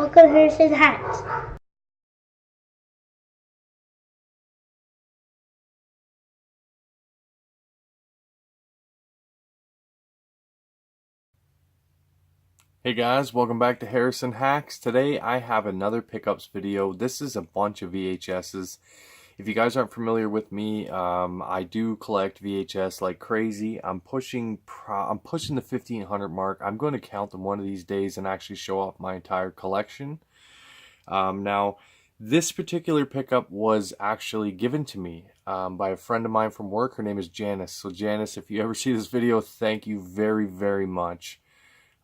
welcome to Harrison Hacks. Hey guys, welcome back to Harrison Hacks. Today I have another pickups video. This is a bunch of VHSs. If you guys aren't familiar with me, I do collect VHS like crazy. I'm pushing the 1500 mark. I'm going to count them one of these days and actually show off my entire collection. Now, this particular pickup was actually given to me by a friend of mine from work. Her name is Janice. So Janice, if you ever see this video, thank you very, very much.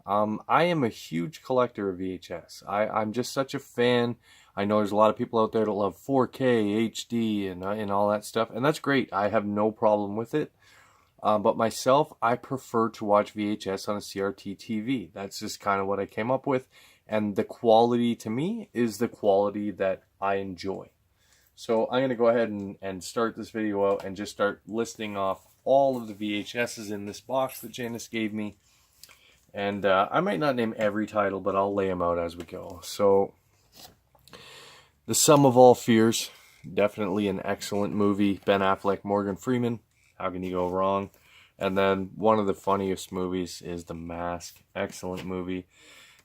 I am a huge collector of VHS. I'm just such a fan. I know there's a lot of people out there that love 4K, HD, and all that stuff, and that's great. I have no problem with it. But myself, I prefer to watch VHS on a CRT TV. That's just kind of what I came up with, and the quality to me is the quality that I enjoy. So I'm going to go ahead and start this video out and just start listing off all of the VHSs in this box that Janice gave me. And I might not name every title, but I'll lay them out as we go. So, The Sum of All Fears, definitely an excellent movie. Ben Affleck, Morgan Freeman, how can you go wrong? And then one of the funniest movies is The Mask, excellent movie.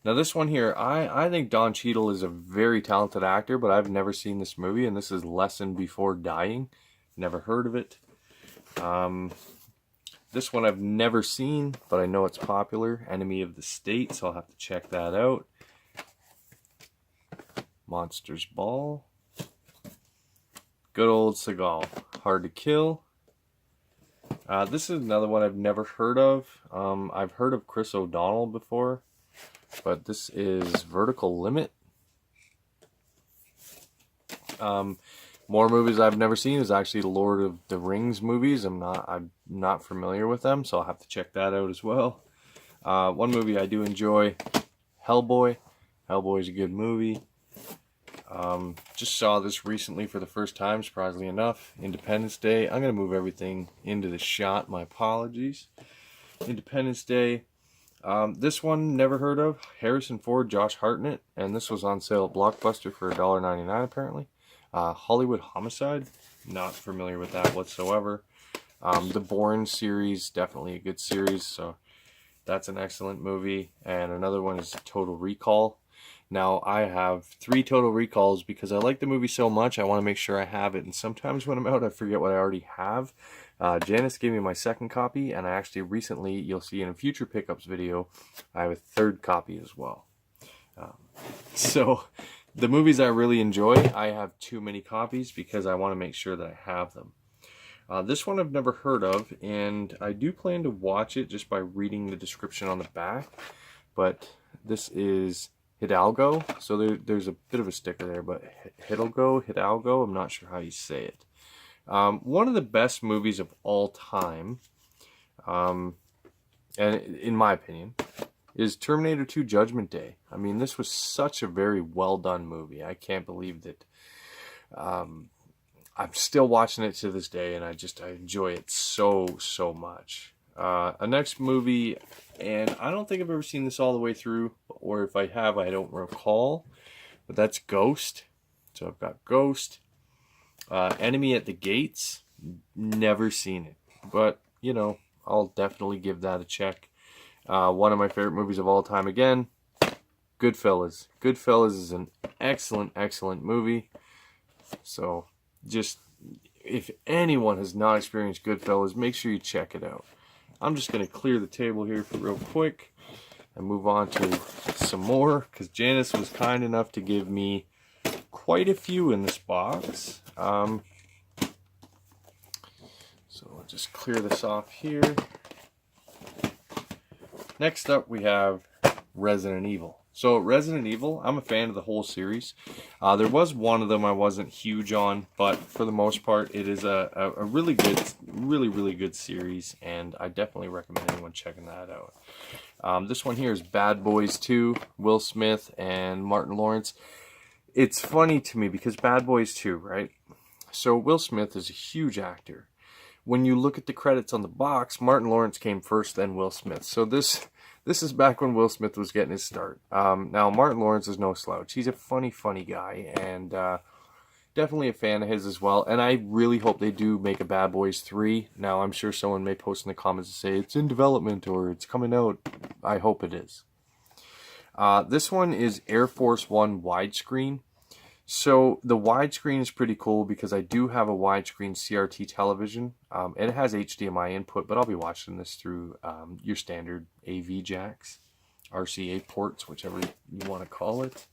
Now this one here, I think Don Cheadle is a very talented actor, but I've never seen this movie, and this is Lesson Before Dying. Never heard of it. This one I've never seen, but I know it's popular. Enemy of the State, so I'll have to check that out. Monsters Ball. Good old Seagal. Hard to Kill. This is another one I've never heard of. I've heard of Chris O'Donnell before, but this is Vertical Limit. More movies I've never seen is actually the Lord of the Rings movies. I'm not familiar with them, so I'll have to check that out as well. One movie I do enjoy, Hellboy. Hellboy is a good movie. Just saw this recently for the first time, surprisingly enough. Independence Day. I'm going to move everything into the shot. My apologies. Independence Day. This one, never heard of. Harrison Ford, Josh Hartnett. And this was on sale at Blockbuster for $1.99 apparently. Hollywood Homicide, not familiar with that whatsoever. The Bourne series, definitely a good series, so that's an excellent movie. And another one is Total Recall. Now, I have 3 Total Recalls because I like the movie so much, I want to make sure I have it. And sometimes when I'm out, I forget what I already have. Janice gave me my second copy, and I actually recently, you'll see in a future pickups video, I have a 3rd copy as well. So the movies I really enjoy, I have too many copies because I want to make sure that I have them. This one I've never heard of, and I do plan to watch it just by reading the description on the back. But this is Hidalgo, so there's a bit of a sticker there, but Hidalgo, I'm not sure how you say it. One of the best movies of all time, and in my opinion, is Terminator 2 Judgment Day. I mean, this was such a very well done movie. I can't believe that I'm still watching it to this day, and I enjoy it so much. A next movie, and I don't think I've ever seen this all the way through, or if I have, I don't recall, but that's Ghost. So I've got Ghost. Enemy at the Gates, never seen it, but you know, I'll definitely give that a check. One of my favorite movies of all time again, Goodfellas. Goodfellas is an excellent movie. So just, if anyone has not experienced Goodfellas, make sure you check it out. I'm just going to clear the table here for real quick and move on to some more, because Janice was kind enough to give me quite a few in this box. So I'll just clear this off here. Next up, we have Resident Evil. So Resident Evil, I'm a fan of the whole series. There was one of them I wasn't huge on, but for the most part, it is a really good, really good series, and I definitely recommend anyone checking that out. This one here is Bad Boys 2, Will Smith and Martin Lawrence. It's funny to me because Bad Boys 2, right? So Will Smith is a huge actor. When you look at the credits on the box, Martin Lawrence came first, then Will Smith. So this This is back when Will Smith was getting his start. Now, Martin Lawrence is no slouch. He's a funny guy, and definitely a fan of his as well. And I really hope they do make a Bad Boys 3. Now, I'm sure someone may post in the comments and say it's in development or it's coming out. I hope it is. This one is Air Force One widescreen. So the widescreen is pretty cool because I do have a widescreen CRT television, and it has HDMI input, but I'll be watching this through your standard AV jacks, RCA ports, whichever you want to call it.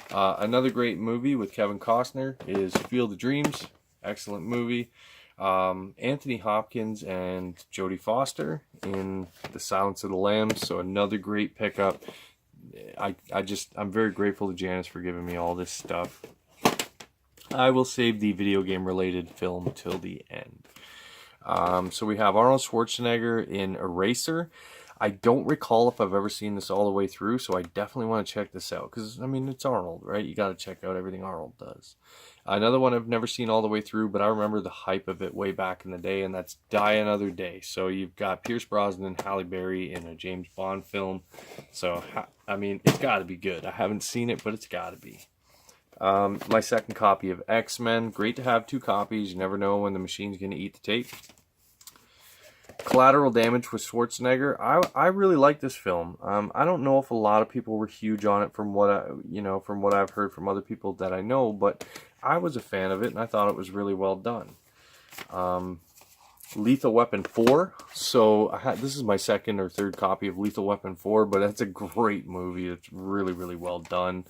Another great movie with Kevin Costner is Field of Dreams. Excellent movie. Anthony Hopkins and Jodie Foster in The Silence of the Lambs, so another great pickup. I'm very grateful to Janice for giving me all this stuff. I will save the video game related film till the end. So we have Arnold Schwarzenegger in Eraser. I don't recall if I've ever seen this all the way through, so I definitely want to check this out. Because, I mean, it's Arnold, right? You got to check out everything Arnold does. Another one I've never seen all the way through, but I remember the hype of it way back in the day, and that's Die Another Day. So you've got Pierce Brosnan and Halle Berry in a James Bond film. So, I mean, it's got to be good. I haven't seen it, but it's got to be. My second copy of X-Men. Great to have 2 copies. You never know when the machine's going to eat the tape. Collateral Damage with Schwarzenegger. I really like this film. I don't know if a lot of people were huge on it from what I've heard from other people that I know, but I was a fan of it and I thought it was really well done. Lethal Weapon 4. So this is my second or third copy of Lethal Weapon 4, but it's a great movie. It's really, really well done.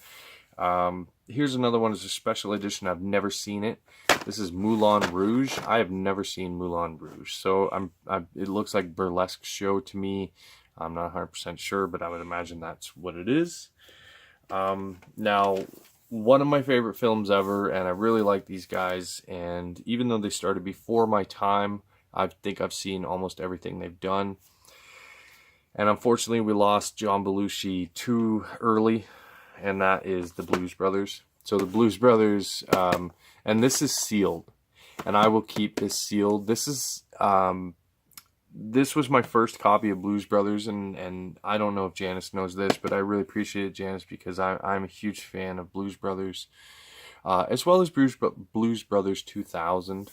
Here's another one. It's a special edition. I've never seen it. This is Moulin Rouge. I have never seen Moulin Rouge. So it looks like burlesque show to me. I'm not 100% sure, but I would imagine that's what it is. Now, one of my favorite films ever, and I really like these guys. And even though they started before my time, I think I've seen almost everything they've done. And unfortunately, we lost John Belushi too early. And that is the Blues Brothers. So the Blues Brothers, and this is sealed, and I will keep this sealed. This was my first copy of Blues Brothers, and I don't know if Janice knows this, but I really appreciate it, Janice, because I'm a huge fan of Blues Brothers, as well as Blues Brothers 2000.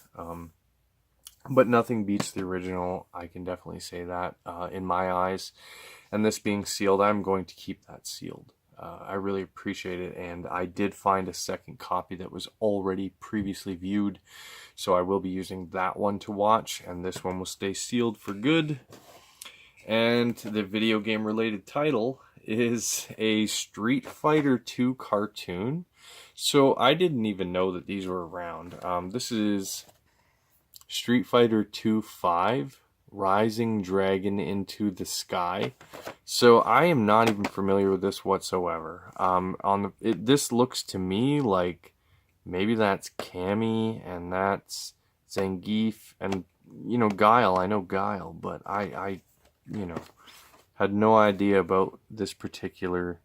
But nothing beats the original. I can definitely say that in my eyes. And this being sealed, I'm going to keep that sealed. I really appreciate it, and I did find a second copy that was already previously viewed, so I will be using that one to watch, and this one will stay sealed for good. And the video game related title is a Street Fighter 2 cartoon. So I didn't even know that these were around. This is Street Fighter 2 5. Rising Dragon into the Sky. So I am not even familiar with this whatsoever. This looks to me like maybe that's Cammy and that's Zangief and Guile. I know Guile, but I had no idea about this particular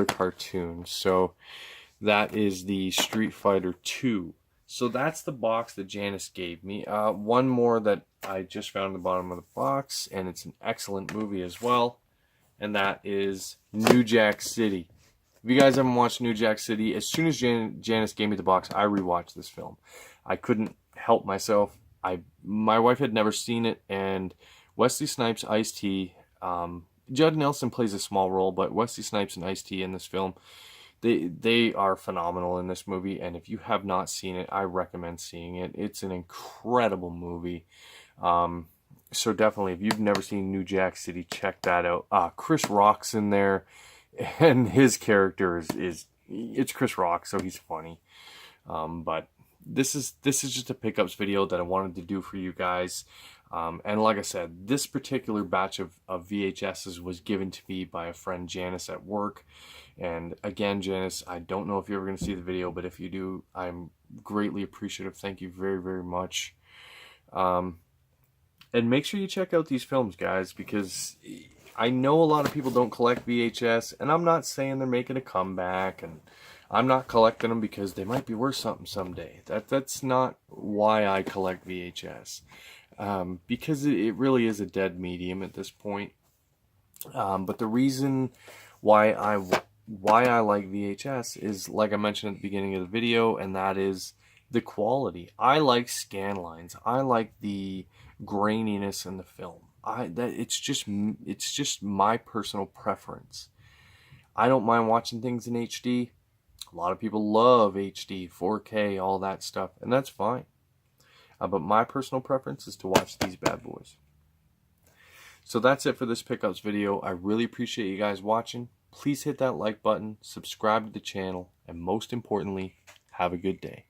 cartoon. So that is the Street Fighter 2. So that's the box that Janice gave me. One more that I just found at the bottom of the box, and it's an excellent movie as well, and that is New Jack City. If you guys haven't watched New Jack City, as soon as Janice gave me the box, I rewatched this film. I couldn't help myself. My wife had never seen it, and Wesley Snipes, Ice-T, Judd Nelson plays a small role, but Wesley Snipes and Ice-T in this film, They are phenomenal in this movie, and if you have not seen it, I recommend seeing it. It's an incredible movie. So definitely, if you've never seen New Jack City, check that out. Chris Rock's in there, and his character it's Chris Rock, so he's funny. But this is just a pickups video that I wanted to do for you guys. And like I said, this particular batch of VHSs was given to me by a friend, Janice, at work. And again, Janice, I don't know if you're ever going to see the video, but if you do, I'm greatly appreciative. Thank you very, very much. And make sure you check out these films, guys, because I know a lot of people don't collect VHS, and I'm not saying they're making a comeback, and I'm not collecting them because they might be worth something someday. That's not why I collect VHS. because it really is a dead medium at this point. But the reason why I like VHS is, like I mentioned at the beginning of the video, and that is the quality. I like scan lines. I like the graininess in the film. It's just my personal preference. I don't mind watching things in HD. A lot of people love HD, 4K, all that stuff, and that's fine. But my personal preference is to watch these bad boys. So that's it for this pickups video. I really appreciate you guys watching. Please hit that like button, subscribe to the channel, and most importantly, have a good day.